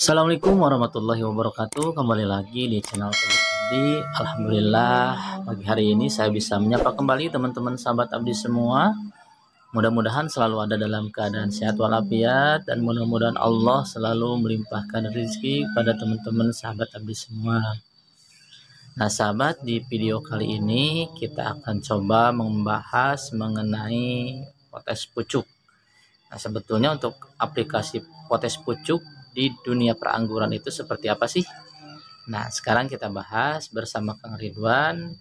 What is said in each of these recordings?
Assalamualaikum warahmatullahi wabarakatuh. Kembali lagi di channel Abdi. Alhamdulillah pagi hari ini saya bisa menyapa kembali teman-teman sahabat Abdi semua. Mudah-mudahan selalu ada dalam keadaan sehat walafiat dan mudah-mudahan Allah selalu melimpahkan rezeki pada teman-teman sahabat Abdi semua. Nah sahabat, di video kali ini kita akan coba membahas mengenai potes pucuk. Nah sebetulnya untuk aplikasi potes pucuk di dunia perangguran itu seperti apa sih? Nah sekarang kita bahas bersama Kang Ridwan.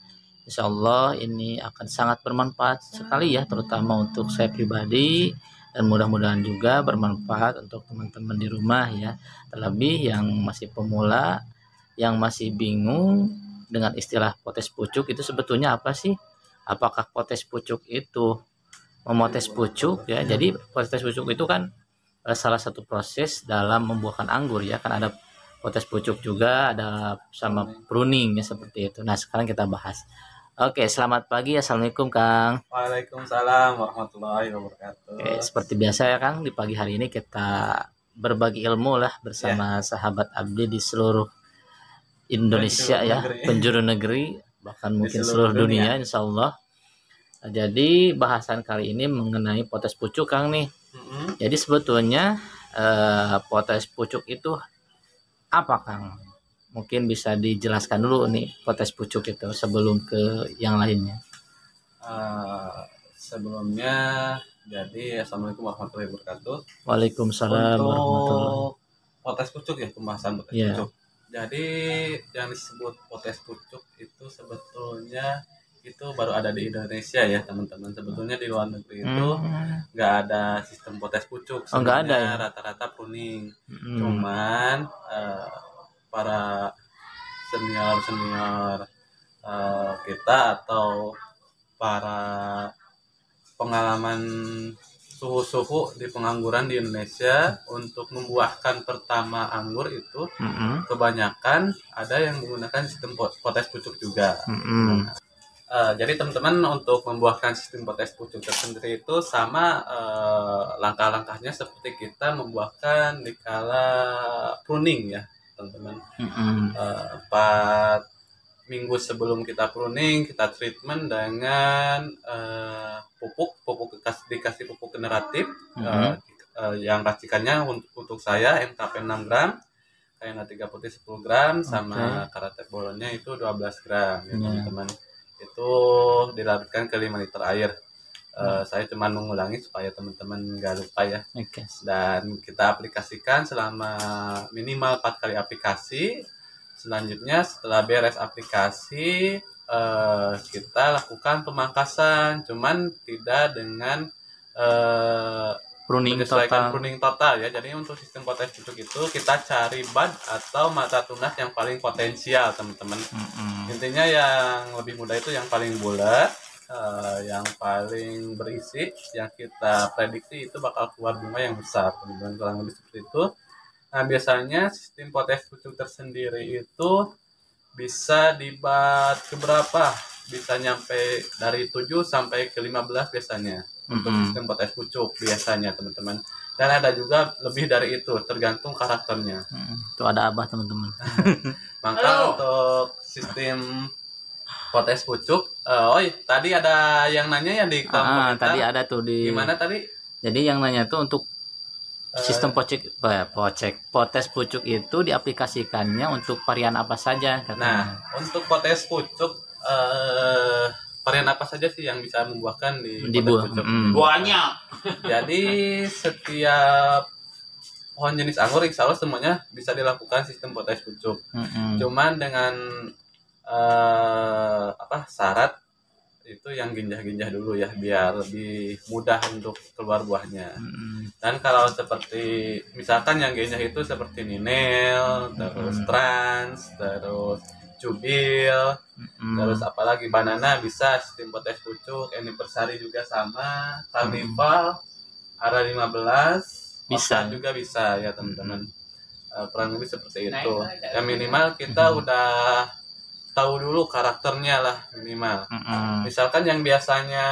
Insya Allah ini akan sangat bermanfaat sekali ya, terutama untuk saya pribadi, dan mudah-mudahan juga bermanfaat untuk teman-teman di rumah ya. Terlebih yang masih pemula, yang masih bingung dengan istilah potes pucuk itu sebetulnya apa sih? Apakah potes pucuk itu memotes pucuk ya? Jadi potes pucuk itu kan salah satu proses dalam membuahkan anggur ya, kan ada potes pucuk juga, ada sama pruning ya, seperti itu. Nah sekarang kita bahas. Oke, selamat pagi. Assalamualaikum Kang. Waalaikumsalam warahmatullahi wabarakatuh. Oke, seperti biasa ya Kang, di pagi hari ini kita berbagi ilmu lah bersama sahabat Abdi di seluruh Indonesia ya, penjuru negeri, bahkan mungkin seluruh dunia insya Allah. Nah, jadi bahasan kali ini mengenai potes pucuk Kang nih. Jadi sebetulnya potes pucuk itu apa Kang? Mungkin bisa dijelaskan dulu nih potes pucuk itu sebelum ke yang lainnya. Sebelumnya, jadi assalamualaikum warahmatullahi wabarakatuh. Waalaikumsalam warahmatullahi. Untuk potes pucuk ya, pembahasan potes pucuk. Jadi yang disebut potes pucuk itu sebetulnya itu baru ada di Indonesia ya teman-teman. Sebetulnya di luar negeri itu nggak ada sistem potes pucuk. Nggak ada ya? Rata-rata pruning. Cuman para senior kita atau para pengalaman suhu-suhu di pengangguran di Indonesia untuk membuahkan pertama anggur itu kebanyakan ada yang menggunakan sistem potes pucuk juga. Jadi teman-teman untuk membuahkan sistem potes pucuk tersendiri itu sama langkah-langkahnya seperti kita membuahkan di kala pruning ya teman-teman. 4 minggu sebelum kita pruning kita treatment dengan pupuk dikasih pupuk generatif yang racikannya untuk saya MKP 6 gram, KNA 3 putih 10 gram, sama Karate bolonnya itu 12 gram ya teman-teman. Itu dilarutkan ke 5 liter air. Saya cuma mengulangi supaya teman-teman nggak lupa ya. Dan kita aplikasikan selama minimal 4 kali aplikasi. Selanjutnya setelah beres aplikasi kita lakukan pemangkasan, cuman tidak dengan menyesuaikan pruning total ya. Jadi untuk sistem potes pucuk itu kita cari bud atau mata tunas yang paling potensial teman-teman. Intinya yang lebih mudah itu yang paling bulat, yang paling berisi, yang kita prediksi itu bakal keluar bunga yang besar teman-teman, kurang lebih seperti itu. Nah biasanya sistem potes pucuk tersendiri itu bisa dibat keberapa, bisa nyampe dari 7 sampai ke 15 biasanya untuk sistem potes pucuk biasanya teman-teman. Dan ada juga lebih dari itu tergantung karakternya. Itu ada abah teman-teman. Maka untuk sistem potes pucuk, tadi ada yang nanya ya di komentar. Tadi ada tuh di. Gimana tadi? Jadi yang nanya tuh untuk sistem potes pucuk itu diaplikasikannya untuk varian apa saja katanya. Nah, untuk potes pucuk varian apa saja sih yang bisa membuahkan di potes pucuk? Banyak. Jadi setiap pohon jenis anggur insya Allah semuanya bisa dilakukan sistem potes pucuk. Cuman dengan syarat itu yang ginjah-ginjah dulu ya, biar lebih mudah untuk keluar buahnya. Dan kalau seperti misalkan yang ginjah itu seperti ninel, terus trans, terus jubil, terus apalagi banana bisa sistem potes pucuk, anniversary juga sama, carnival, ara 15 bisa juga bisa ya teman-teman. Kurang lebih seperti itu. Ya minimal kita udah tahu dulu karakternya lah minimal. Misalkan yang biasanya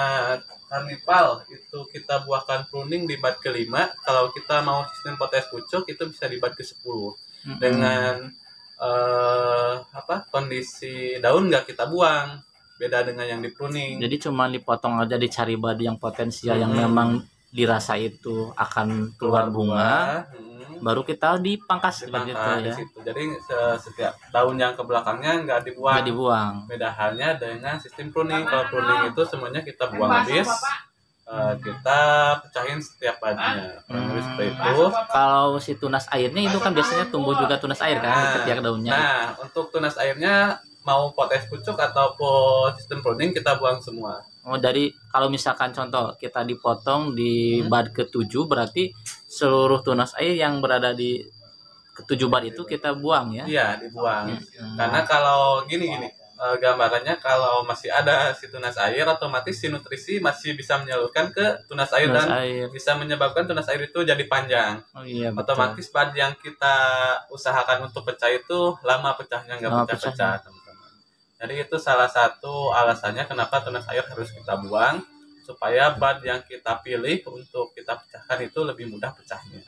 carnival itu kita buahkan pruning di bat ke-5, kalau kita mau sistem potes pucuk itu bisa di bat ke-10. dengan kondisi daun nggak kita buang, beda dengan yang di pruning. Jadi cuma dipotong aja, dicari badu yang potensial yang memang dirasa itu akan keluar bunga, baru kita dipangkas begitu di ya. situ. Jadi setiap daun yang ke belakangnya nggak dibuang. Beda halnya dengan sistem pruning. Kalau pruning itu semuanya kita buang habis. Kita pecahin setiap badunya. Seperti itu. Kalau si tunas airnya itu kan biasanya tumbuh juga tunas air kan di ketiak daunnya. Nah, untuk tunas airnya mau potes pucuk ataupun sistem pruning kita buang semua. Oh, dari kalau misalkan contoh kita dipotong di bud ke-7, berarti seluruh tunas air yang berada di ke-7 bud itu kita buang ya? Iya, dibuang. Karena kalau gini gambarannya, kalau masih ada si tunas air, otomatis si nutrisi masih bisa menyalurkan ke tunas air dan bisa menyebabkan tunas air itu jadi panjang. Oh iya, betul. Otomatis bud yang kita usahakan untuk pecah itu lama pecahnya, nggak pecah-pecah, teman-teman. Jadi itu salah satu alasannya kenapa tunas air harus kita buang, supaya bud yang kita pilih untuk kita pecahkan itu lebih mudah pecahnya.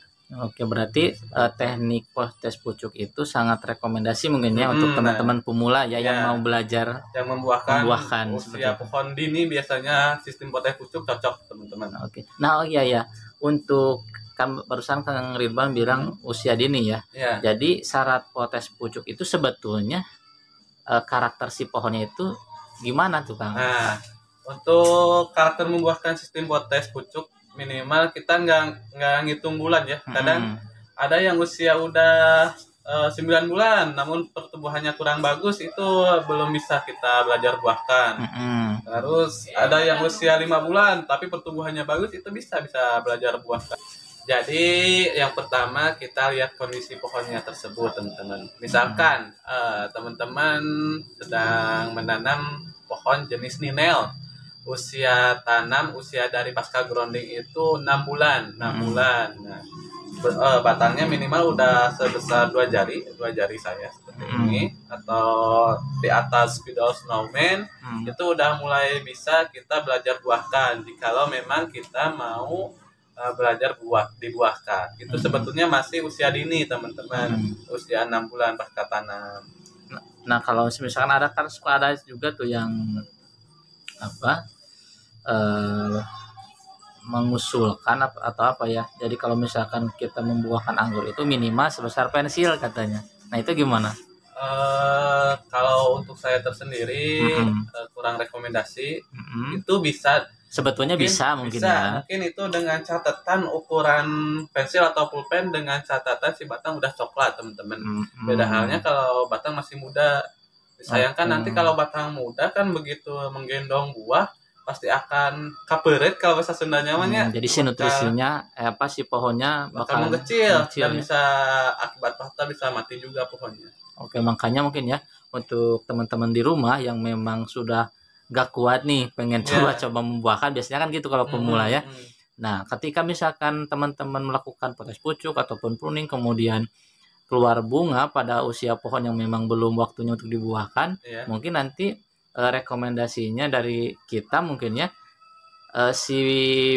Oke, berarti teknik potes pucuk itu sangat rekomendasi mungkin ya untuk teman-teman pemula ya, yang mau belajar yang membuahkan seperti usia pohon dini. Biasanya sistem potes pucuk cocok, teman-teman. Oke. Nah, iya untuk kan barusan Kang Ridwan bilang usia dini ya. Jadi syarat potes pucuk itu sebetulnya karakter si pohonnya itu gimana tuh, Kang? Nah, untuk karakter membuahkan sistem potes pucuk, minimal kita nggak ngitung bulan ya. Kadang ada yang usia udah 9 bulan namun pertumbuhannya kurang bagus, itu belum bisa kita belajar buahkan. Terus ada yang usia 5 bulan tapi pertumbuhannya bagus, itu bisa belajar buahkan. Jadi yang pertama kita lihat kondisi pohonnya tersebut, teman-teman. Misalkan teman-teman sedang menanam pohon jenis ninel, usia dari pasca grounding itu 6 bulan. Nah, batangnya minimal udah sebesar 2 jari saya seperti ini, atau di atas spidol snowman, itu udah mulai bisa kita belajar buahkan. Jikalau memang kita mau belajar dibuahkan, itu sebetulnya masih usia dini, teman-teman. Usia 6 bulan pasca tanam. Nah, kalau misalkan ada juga tuh yang mengusulkan atau apa ya. Jadi kalau misalkan kita membuahkan anggur itu minimal sebesar pensil katanya. Nah, itu gimana? Kalau untuk saya tersendiri kurang rekomendasi. Itu bisa sebetulnya mungkin ya. Mungkin itu dengan catatan ukuran pensil atau pulpen dengan catatan si batang udah coklat, teman-teman. Beda halnya kalau batang masih muda. Disayangkan nanti kalau batang muda kan begitu menggendong buah pasti akan kaperet kalau bahasa Sundanya namanya. Jadi si nutrisinya si pohonnya bakal mengecil dan bisa akibat patah bisa mati juga pohonnya. Oke, makanya mungkin ya untuk teman-teman di rumah yang memang sudah gak kuat nih pengen coba-coba membuahkan, biasanya kan gitu kalau pemula ya. Nah, ketika misalkan teman-teman melakukan potes pucuk ataupun pruning kemudian keluar bunga pada usia pohon yang memang belum waktunya untuk dibuahkan, mungkin nanti rekomendasinya dari kita mungkin ya si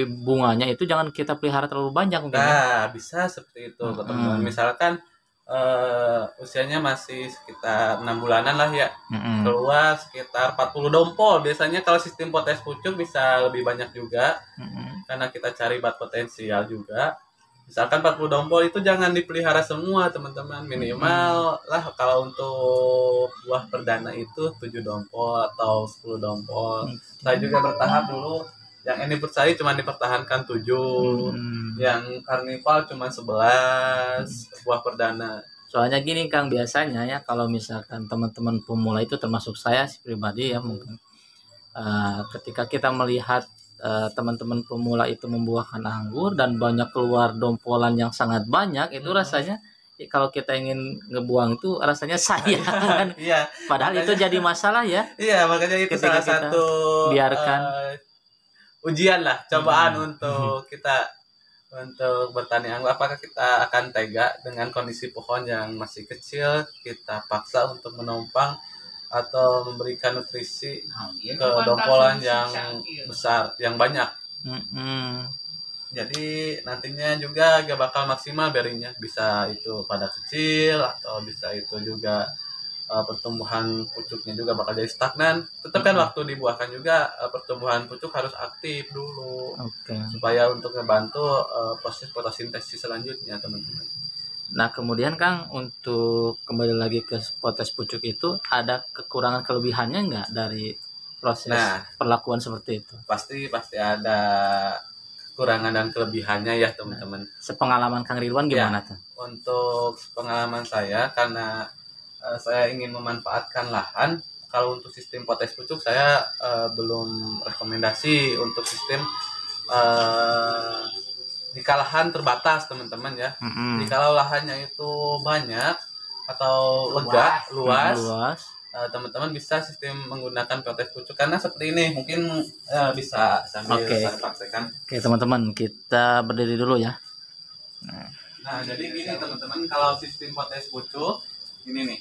bunganya itu jangan kita pelihara terlalu banyak mungkin. Nah, bisa seperti itu, teman-teman. Misalkan usianya masih sekitar 6 bulanan lah ya, keluar sekitar 40 dompol. Biasanya kalau sistem potes pucuk bisa lebih banyak juga, karena kita cari bat potensial juga. Misalkan 40 dompol itu jangan dipelihara semua, teman-teman. Minimal lah kalau untuk buah perdana itu 7 dompol atau 10 dompol. Saya juga bertahap dulu. Yang anniversary cuma dipertahankan 7, yang karnival cuma 11 buah perdana. Soalnya gini, Kang, biasanya ya kalau misalkan teman-teman pemula itu termasuk saya pribadi ya, mungkin ketika kita melihat teman-teman pemula itu membuahkan anggur dan banyak keluar dompolan yang sangat banyak, itu rasanya kalau kita ingin ngebuang itu rasanya sayang kan. Padahal makanya, itu jadi masalah ya. Makanya itu ketika salah satu biarkan ujian lah, cobaan untuk kita untuk bertani anggur. Apakah kita akan tega dengan kondisi pohon yang masih kecil, kita paksa untuk menumpang atau memberikan nutrisi ke dompolan yang besar, yang banyak. Jadi nantinya juga gak bakal maksimal bearingnya, bisa itu pada kecil atau bisa itu juga pertumbuhan pucuknya juga bakal jadi stagnan. Tetap kan waktu dibuahkan juga pertumbuhan pucuk harus aktif dulu Oke. supaya untuk ngebantu proses fotosintesis selanjutnya teman-teman. Nah, kemudian Kang, untuk kembali lagi ke potes pucuk itu, ada kekurangan kelebihannya nggak dari proses perlakuan seperti itu? Pasti ada kekurangan dan kelebihannya ya teman-teman. Sepengalaman Kang Ridwan gimana tuh? Untuk pengalaman saya, karena saya ingin memanfaatkan lahan, kalau untuk sistem potes pucuk saya belum rekomendasi untuk sistem jika lahan terbatas teman-teman ya. Jika lahannya itu banyak atau luas, teman-teman bisa sistem menggunakan potes pucuk, karena seperti ini mungkin bisa sambil saya praktekkan. Oke teman-teman, kita berdiri dulu ya. Nah jadi gini teman-teman, kalau sistem potes pucuk ini nih,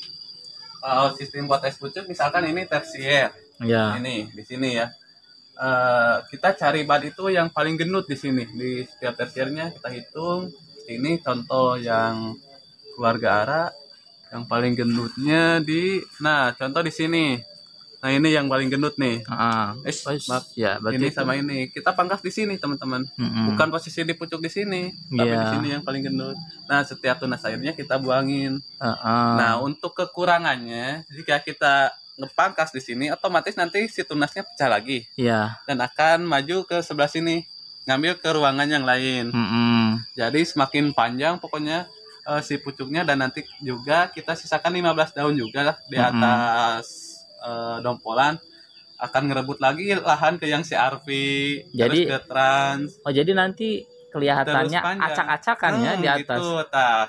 kalau sistem potes pucuk misalkan ini tersier ya, ini di sini ya. Kita cari bad itu yang paling gendut di sini, di setiap tersiernya kita hitung. Ini contoh yang keluarga ara yang paling gendutnya contoh di sini. Nah ini yang paling gendut nih. Ya, ini sama ini kita pangkas di sini teman-teman. Bukan posisi di pucuk di sini, tapi di sini yang paling gendut. Nah setiap tunas airnya kita buangin. Nah untuk kekurangannya, jika kita ngepangkas di sini, otomatis nanti si tunasnya pecah lagi. Dan akan maju ke sebelah sini, ngambil ke ruangan yang lain. Jadi semakin panjang pokoknya si pucuknya, dan nanti juga kita sisakan 15 daun juga lah di atas dompolan, akan ngerebut lagi lahan ke yang CRV, jadi terus ke trans. Jadi nanti kelihatannya acak-acakan ya di atas. Gitu,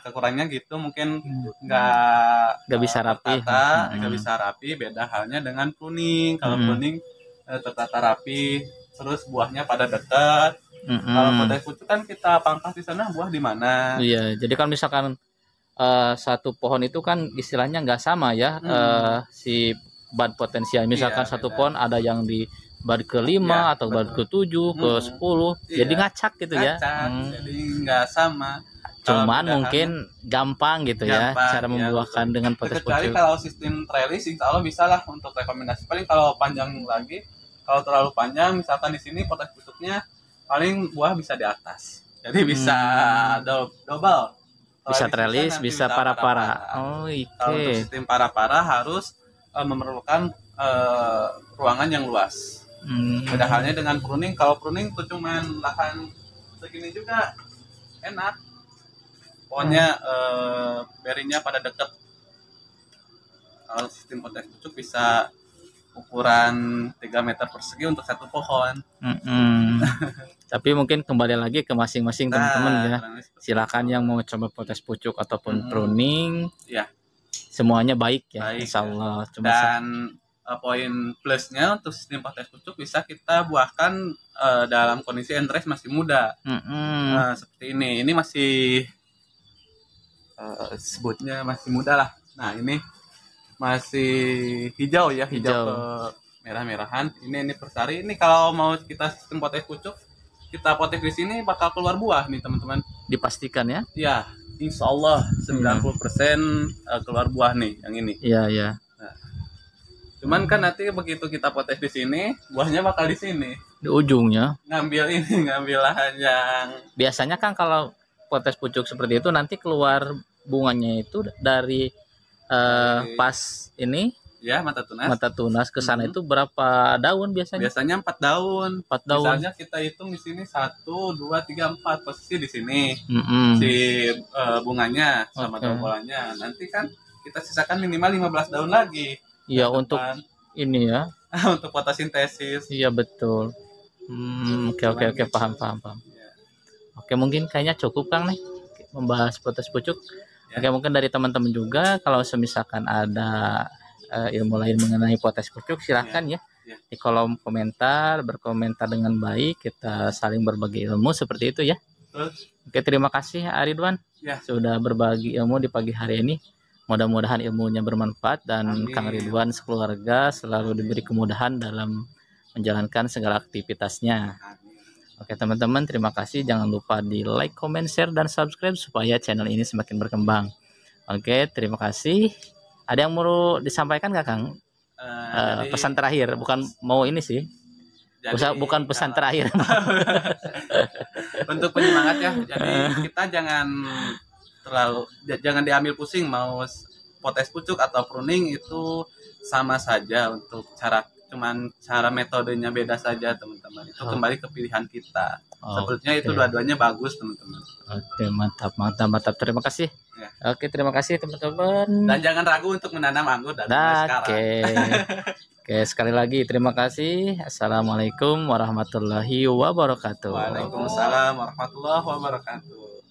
kekurangannya gitu, mungkin nggak bisa rapi. Nggak bisa rapi. Beda halnya dengan pruning. Kalau pruning tertata rapi, terus buahnya pada dekat. Kalau potes pucuk kan kita pangkas di sana, buah di mana? Iya, jadi kan misalkan satu pohon itu kan istilahnya nggak sama ya, si bad potensial. Misalkan satu pohon ada yang di bad ke-5 atau bad ke-7, ke-10, jadi ngacak gitu ya. Jadi nggak sama. Cuman mungkin gampang gitu ya cara membuahkan dengan potes pucuk. Kecuali kalau sistem trellis, insya Allah bisa lah untuk rekomendasi. Paling kalau panjang lagi, kalau terlalu panjang, misalkan di sini potes pucuknya paling buah bisa di atas. Jadi bisa double. Bisa trellis, bisa para-para. Oh, kalau untuk sistem para-para harus memerlukan ruangan yang luas. Beda halnya dengan pruning. Kalau pruning tuh cuman lahan segini juga enak. Pokoknya bearingnya pada dekat. Kalau sistem potes pucuk bisa ukuran 3 meter persegi untuk satu pohon. Tapi mungkin kembali lagi ke masing-masing teman-teman ya. Silakan yang mau coba potes pucuk ataupun pruning. Ya. Semuanya baik ya, insya Allah. Dan poin plusnya untuk sistem potes pucuk bisa kita buahkan dalam kondisi entres masih muda. Seperti ini masih sebutnya masih muda lah. Nah ini masih hijau ya, hijau ke merah-merahan. Ini persari. Ini kalau mau kita sistem potes pucuk, kita potes di sini bakal keluar buah nih teman-teman. Dipastikan ya? Ya, insya Allah 90% keluar buah nih yang ini. Iya. Nah, cuman kan nanti begitu kita potes di sini, buahnya bakal di sini. Di ujungnya. Ngambil lahan yang. Biasanya kan kalau potes pucuk seperti itu nanti keluar bunganya itu dari pas ini. Ya, mata tunas ke sana itu berapa daun biasanya? Biasanya 4 daun. 4 daun. Misalnya kita hitung di sini 1, 2, 3, 4 posisi di sini. Si bunganya sama dompolannya. Nanti kan kita sisakan minimal 15 daun lagi. Iya, untuk ini ya. Untuk fotosintesis. Iya, betul. Oke, paham. Oke, mungkin kayaknya cukup Kang nih membahas potes pucuk. Oke, mungkin dari teman-teman juga kalau semisalkan ada ilmu lain mengenai potes pucuk, silahkan ya di kolom komentar, berkomentar dengan baik, kita saling berbagi ilmu seperti itu ya. Oke, terima kasih Ridwan sudah berbagi ilmu di pagi hari ini. Mudah-mudahan ilmunya bermanfaat dan Kang Ridwan sekeluarga selalu diberi kemudahan dalam menjalankan segala aktivitasnya. Oke teman-teman, terima kasih. Jangan lupa di like, comment, share, dan subscribe supaya channel ini semakin berkembang. Oke, terima kasih. Ada yang mau disampaikan nggak Kang? Pesan terakhir, bukan mau ini sih. Bukan pesan terakhir. Untuk penyemangat ya, jadi kita jangan diambil pusing mau potes pucuk atau pruning, itu sama saja untuk cuman cara metodenya beda saja teman-teman. Itu kembali ke pilihan kita. Sepertinya itu dua-duanya bagus teman-teman. Oke, mantap. Terima kasih. Ya. Oke, terima kasih teman-teman. Dan jangan ragu untuk menanam anggur dari sekarang. Oke, sekali lagi terima kasih. Assalamualaikum warahmatullahi wabarakatuh. Waalaikumsalam warahmatullahi wabarakatuh.